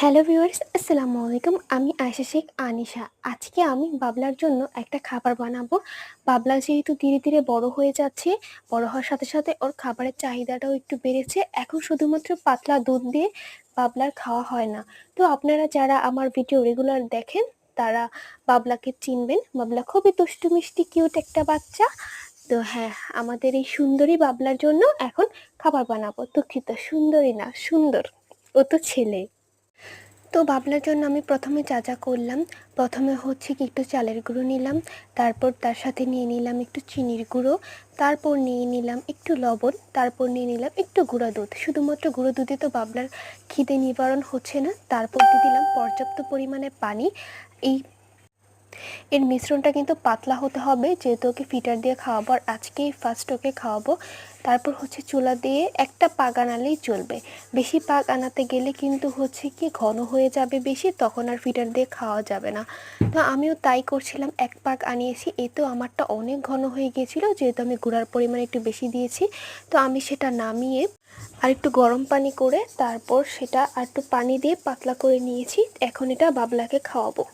Hello viewers, আসসালামু আলাইকুম। আমি আয়েশা শেখ আনিশা। আজকে আমি বাবলার জন্য একটা খাবার বানাবো। বাবলা যেহেতু ধীরে ধীরে বড় হয়ে যাচ্ছে, বড় হওয়ার সাথে সাথে ওর খাবারের চাহিদাটাও একটু বেড়েছে। এখন শুধুমাত্র পাতলা দুধ দিয়ে বাবলার খাওয়া হয় না। তো আপনারা যারা আমার ভিডিও রেগুলার দেখেন তারা বাবলাকে চিনবেন। বাবলা খুবই দুষ্টু মিষ্টি কিউট একটা বাচ্চা। তো হ্যাঁ, আমাদের এই সুন্দরী বাবলার জন্য এখন খাবার বানাবো। দুঃখিত, সুন্দরী না, সুন্দর। ও তো ছেলে। তো বাবলার জন্য আমি প্রথমে যা যা করলাম, প্রথমে হচ্ছে কি একটু চালের গুঁড়ো নিলাম, তারপর তার সাথে নিয়ে নিলাম একটু চিনির গুঁড়ো, তারপর নিয়ে নিলাম একটু লবণ, তারপর নিয়ে নিলাম একটু গুঁড়া দুধ। শুধুমাত্র গুঁড়ো দুধে তো বাবলার খিদে নিবারণ হচ্ছে না। তারপর দিয়ে দিলাম পর্যাপ্ত পরিমাণে পানি। এই এর মিশ্রণটা কিন্তু পাতলা হতে হবে, যেহেতু ওকে ফিটার দিয়ে খাওয়াবো আর আজকেই ফার্স্ট ওকে খাওয়াবো। তারপর হচ্ছে চুলা দিয়ে একটা পাক আনালেই চলবে। বেশি পাক আনাতে গেলে কিন্তু হচ্ছে কি ঘন হয়ে যাবে বেশি, তখন আর ফিটার দিয়ে খাওয়া যাবে না। তো আমিও তাই করছিলাম, এক পাক আনিয়েছি। এতেও আমারটা অনেক ঘন হয়ে গিয়েছিল, যেহেতু আমি গুঁড়ার পরিমাণ একটু বেশি দিয়েছি। তো আমি সেটা নামিয়ে আর একটু গরম পানি করে তারপর সেটা আর একটু পানি দিয়ে পাতলা করে নিয়েছি। এখন এটা বাবলাকে খাওয়াবো।